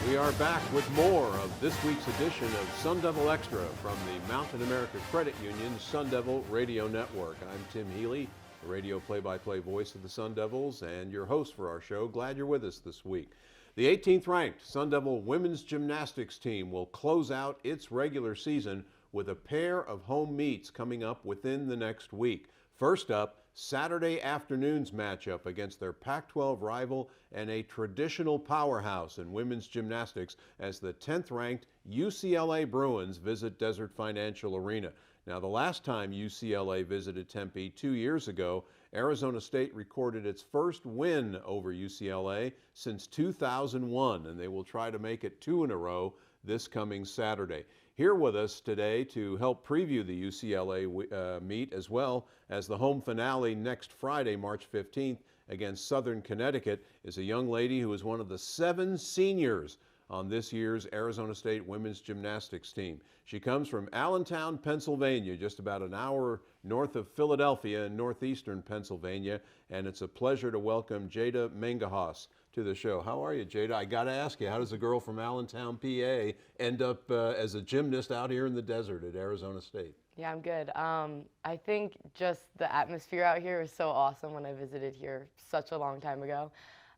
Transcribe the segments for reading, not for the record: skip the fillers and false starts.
We are back with more of this week's edition of Sun Devil Extra from the Mountain America Credit Union Sun Devil Radio Network. I'm Tim Healey, the radio play-by-play voice of the Sun Devils and your host for our show. Glad you're with us this week. The 18th ranked Sun Devil women's gymnastics team will close out its regular season with a pair of home meets coming up within the next week. First up, Saturday afternoon's matchup against their Pac-12 rival and a traditional powerhouse in women's gymnastics as the 10th ranked UCLA Bruins visit Desert Financial Arena. Now, the last time UCLA visited Tempe 2 years ago, Arizona State recorded its first win over UCLA since 2001, and they will try to make it 2 in a row this coming Saturday. Here with us today to help preview the UCLA meet, as well as the home finale next Friday, March 15th, against Southern Connecticut, is a young lady who is one of the 7 seniors on this year's Arizona State women's gymnastics team. She comes from Allentown, Pennsylvania, just about an hour north of Philadelphia in northeastern Pennsylvania, and it's a pleasure to welcome Jada Mangahas to the show. How are you, Jada? I got to ask you, how does a girl from Allentown, PA, end up as a gymnast out here in the desert at Arizona State? Yeah, I'm good. I think just the atmosphere out here was so awesome when I visited here such a long time ago.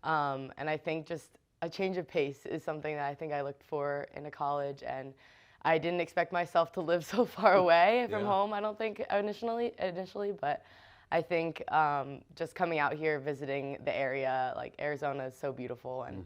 And I think just a change of pace is something that I think I looked for in a college, and I didn't expect myself to live so far away from home, I don't think, initially, but I think just coming out here, visiting the area, like Arizona is so beautiful, and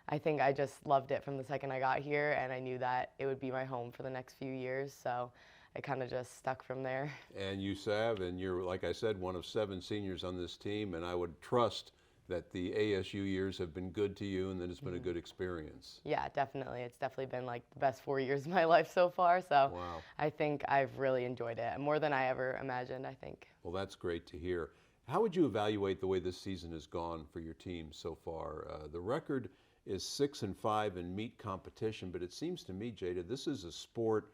I think I just loved it from the second I got here, and I knew that it would be my home for the next few years, so I kind of just stuck from there. And you have, and you're, like I said, one of 7 seniors on this team, and I would trust that the ASU years have been good to you and that it's been a good experience. Yeah, definitely. It's definitely been like the best 4 years of my life so far, so wow. I think I've really enjoyed it, more than I ever imagined, I think. Well, that's great to hear. How would you evaluate the way this season has gone for your team so far? The record is 6-5 in meet competition, but it seems to me, Jada, this is a sport,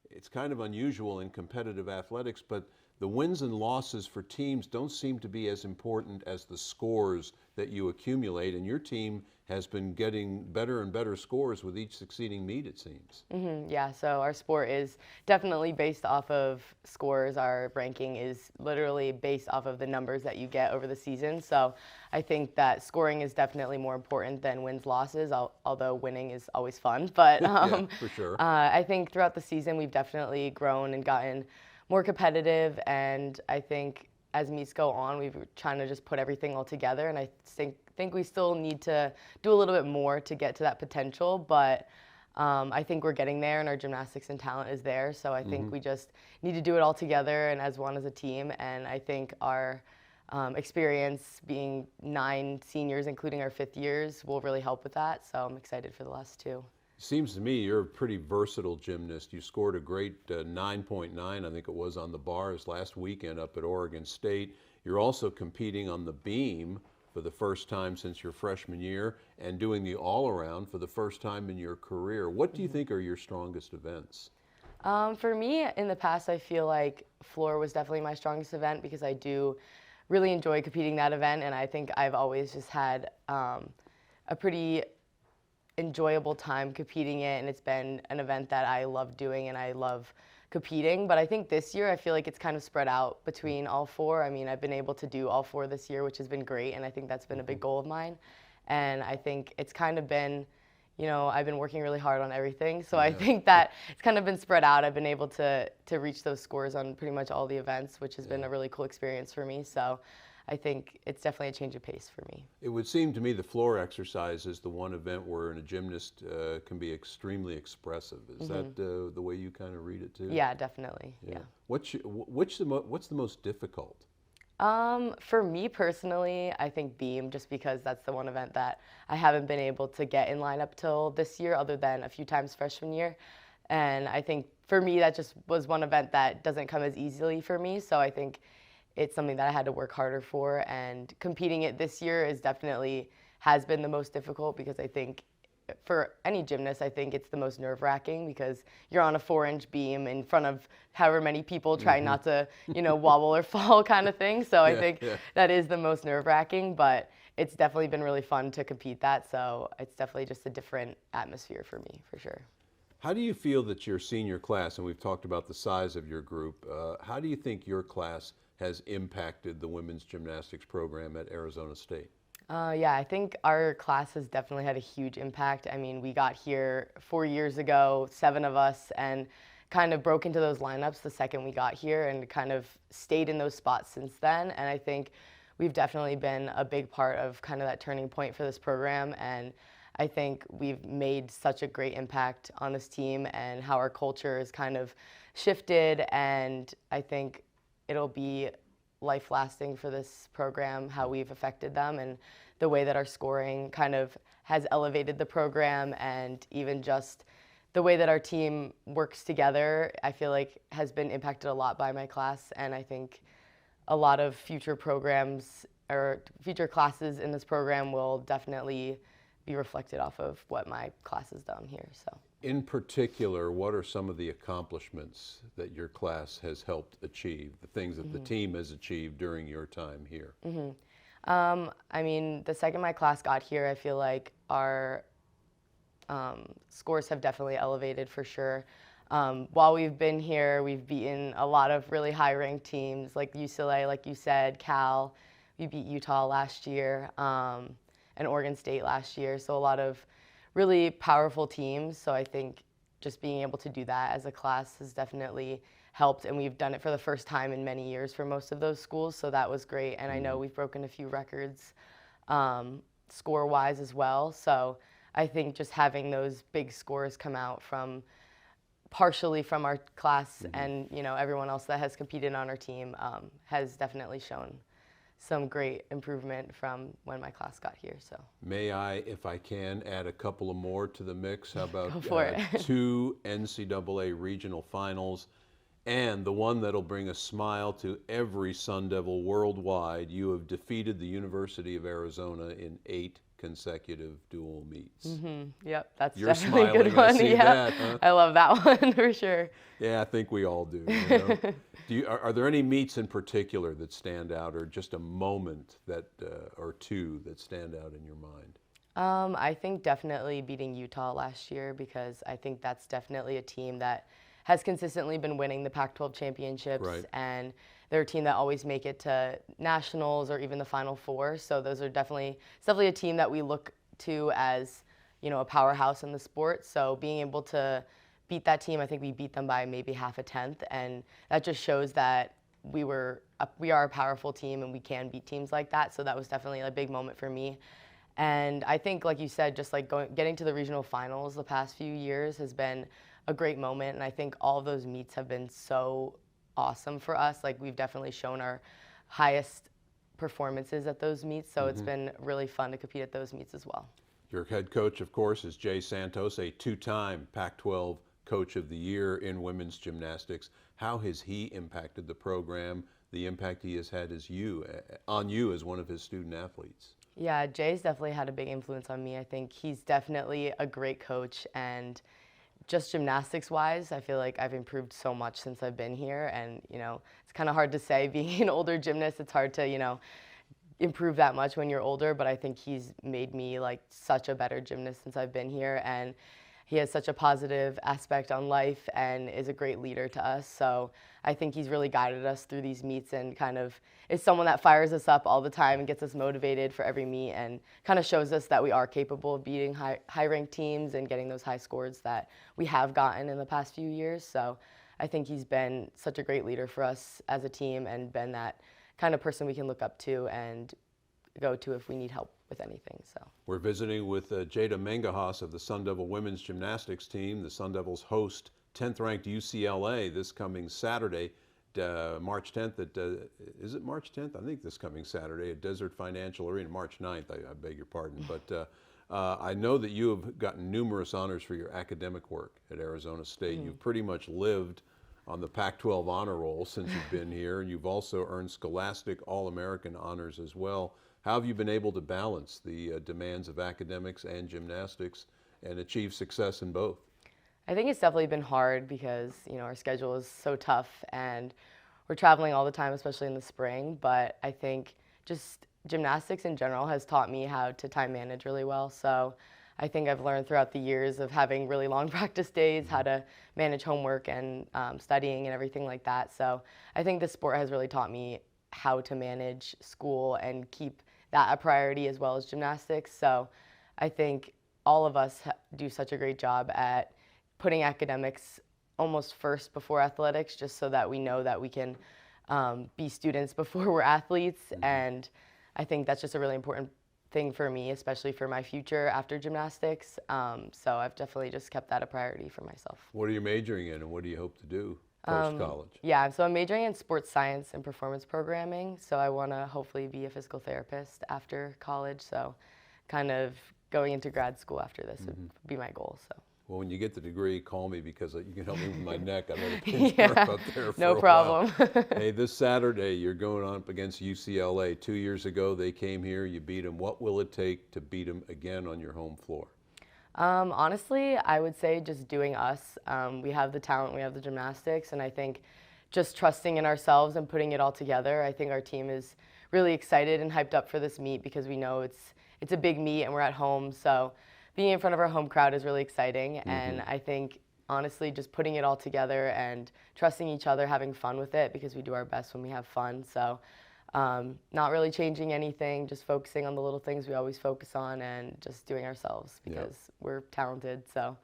it's kind of unusual in competitive athletics, but the wins and losses for teams don't seem to be as important as the scores that you accumulate, and your team has been getting better and better scores with each succeeding meet, it seems. Yeah, so our sport is definitely based off of scores. Our ranking is literally based off of the numbers that you get over the season. So I think that scoring is definitely more important than wins, losses, although winning is always fun. But yeah, for sure. I think throughout the season we've definitely grown and gotten more competitive, and I think as meets go on, we're trying to just put everything all together, and I think we still need to do a little bit more to get to that potential, but I think we're getting there, and our gymnastics and talent is there, so I think we just need to do it all together and as one as a team, and I think our experience being 9 seniors, including our 5th years, will really help with that, so I'm excited for the last 2. Seems to me you're a pretty versatile gymnast. You scored a great 9.9, I think it was, on the bars last weekend up at Oregon State. You're also competing on the beam for the first time since your freshman year and doing the all-around for the first time in your career. What do you think are your strongest events? For me, in the past, I feel like floor was definitely my strongest event because I do really enjoy competing that event, and I think I've always just had a pretty enjoyable time competing it, and it's been an event that I love doing and I love competing. But I think this year I feel like it's kind of spread out between all 4. I mean, I've been able to do all 4 this year, which has been great, and I think that's been a big goal of mine. And I think it's kind of been, you know, I've been working really hard on everything, so I think that it's kind of been spread out. I've been able to reach those scores on pretty much all the events, which has been a really cool experience for me. So I think it's definitely a change of pace for me. It would seem to me the floor exercise is the one event where a gymnast can be extremely expressive. Is that the way you kind of read it too? Yeah, definitely. Yeah. What's the most difficult? For me personally, I think beam, just because that's the one event that I haven't been able to get in lineup till this year, other than a few times freshman year. And I think for me, that just was one event that doesn't come as easily for me. So I think it's something that I had to work harder for, and competing it this year is definitely has been the most difficult, because I think for any gymnast, I think it's the most nerve-wracking, because you're on a 4-inch beam in front of however many people trying not to, wobble or fall kind of thing. So I think that is the most nerve-wracking, but it's definitely been really fun to compete that. So it's definitely just a different atmosphere for me, for sure. How do you feel that your senior class, and we've talked about the size of your group, how do you think your class has impacted the women's gymnastics program at Arizona State? Yeah, I think our class has definitely had a huge impact. I mean, we got here 4 years ago, 7 of us, and kind of broke into those lineups the second we got here and kind of stayed in those spots since then. And I think we've definitely been a big part of kind of that turning point for this program. And I think we've made such a great impact on this team and how our culture has kind of shifted. And I think it'll be life lasting for this program, how we've affected them and the way that our scoring kind of has elevated the program, and even just the way that our team works together, I feel like has been impacted a lot by my class. And I think a lot of future programs or future classes in this program will definitely be reflected off of what my class has done here. So. In particular, what are some of the accomplishments that your class has helped achieve, the things that the team has achieved during your time here? I mean, the second my class got here, I feel like our scores have definitely elevated for sure. While we've been here, we've beaten a lot of really high-ranked teams like UCLA, like you said, Cal. We beat Utah last year, and Oregon State last year. So a lot of really powerful teams. So I think just being able to do that as a class has definitely helped, and we've done it for the first time in many years for most of those schools, so that was great. And I know we've broken a few records score-wise as well. So I think just having those big scores come out from partially from our class and everyone else that has competed on our team has definitely shown some great improvement from when my class got here. So may I, if I can, add a couple of more to the mix? How about Go for it. 2 NCAA regional finals, and the one that'll bring a smile to every Sun Devil worldwide? You have defeated the University of Arizona in 8 consecutive dual meets. Yep, that's You're definitely a smiling, good one. I see that, huh? I love that one for sure. Yeah, I think we all do. Are there any meets in particular that stand out, or just a moment that or two that stand out in your mind? I think definitely beating Utah last year, because I think that's definitely a team that has consistently been winning the Pac-12 championships, Right. and they're a team that always make it to nationals or even the Final Four. So those are it's definitely a team that we look to as, a powerhouse in the sport. So being able to beat that team, I think we beat them by maybe half a tenth, and that just shows that we are a powerful team and we can beat teams like that. So that was definitely a big moment for me. And I think, like you said, just like getting to the regional finals the past few years has been a great moment. And I think all of those meets have been so awesome for us. Like, we've definitely shown our highest performances at those meets. So it's been really fun to compete at those meets as well. Your head coach, of course, is Jay Santos, a 2-time Pac-12 Coach of the Year in women's gymnastics. How has he impacted the program, the impact he has had on you as one of his student athletes? Yeah, Jay's definitely had a big influence on me. I think he's definitely a great coach, and just gymnastics-wise, I feel like I've improved so much since I've been here. And, it's kind of hard to say, being an older gymnast, it's hard to, improve that much when you're older, but I think he's made me like such a better gymnast since I've been here. And he has such a positive aspect on life and is a great leader to us. So I think he's really guided us through these meets, and kind of is someone that fires us up all the time and gets us motivated for every meet, and kind of shows us that we are capable of beating high-ranked teams and getting those high scores that we have gotten in the past few years. So I think he's been such a great leader for us as a team, and been that kind of person we can look up to and go to if we need help with anything. So we're visiting with Jada Mangahas of the Sun Devil women's gymnastics team. The Sun Devils host 10th-ranked UCLA this coming Saturday, March 10th. Is it March 10th? I think this coming Saturday at Desert Financial Arena. March 9th, I beg your pardon. But I know that you have gotten numerous honors for your academic work at Arizona State. You've pretty much lived on the Pac-12 honor roll since you've been here, and you've also earned Scholastic All-American honors as well. How have you been able to balance the demands of academics and gymnastics and achieve success in both? I think it's definitely been hard because, our schedule is so tough and we're traveling all the time, especially in the spring. But I think just gymnastics in general has taught me how to time manage really well. So I think I've learned throughout the years of having really long practice days how to manage homework and studying and everything like that. So I think the sport has really taught me how to manage school and keep that a priority as well as gymnastics. So I think all of us do such a great job at putting academics almost first before athletics, just so that we know that we can be students before we're athletes. And I think that's just a really important thing for me, especially for my future after gymnastics. So I've definitely just kept that a priority for myself. What are you majoring in, and what do you hope to do post-college? Yeah, so I'm majoring in sports science and performance programming. So I want to hopefully be a physical therapist after college. So kind of going into grad school after this would be my goal. So. Well, when you get the degree, call me, because you can help me with my neck. I've had a pinch nerve up there for no a problem. while. Hey, this Saturday you're going up against UCLA. 2 years ago they came here, you beat them. What will it take to beat them again on your home floor? Honestly, I would say just doing us. We have the talent, we have the gymnastics, and I think just trusting in ourselves and putting it all together. I think our team is really excited and hyped up for this meet because we know it's a big meet and we're at home. So being in front of our home crowd is really exciting, and I think honestly just putting it all together and trusting each other, having fun with it, because we do our best when we have fun. So not really changing anything, just focusing on the little things we always focus on and just doing ourselves because we're talented. So.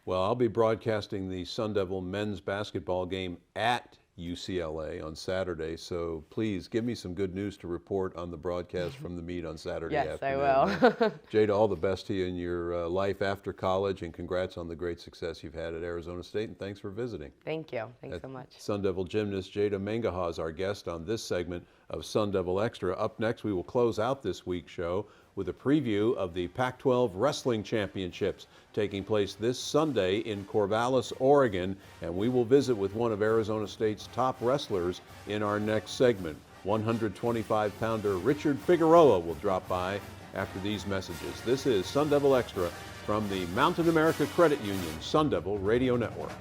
Well, I'll be broadcasting the Sun Devil men's basketball game at UCLA on Saturday, so please give me some good news to report on the broadcast from the meet on Saturday Yes, afternoon. I will. Jada, all the best to you in your life after college, and congrats on the great success you've had at Arizona State, and thanks for visiting. Thank you. Thanks so much. Sun Devil gymnast Jada Mangahas, our guest on this segment of Sun Devil Extra. Up next, we will close out this week's show with a preview of the Pac-12 Wrestling Championships taking place this Sunday in Corvallis, Oregon, and we will visit with one of Arizona State's top wrestlers in our next segment. 125-pounder Richard Figueroa will drop by after these messages. This is Sun Devil Extra from the Mountain America Credit Union Sun Devil Radio Network.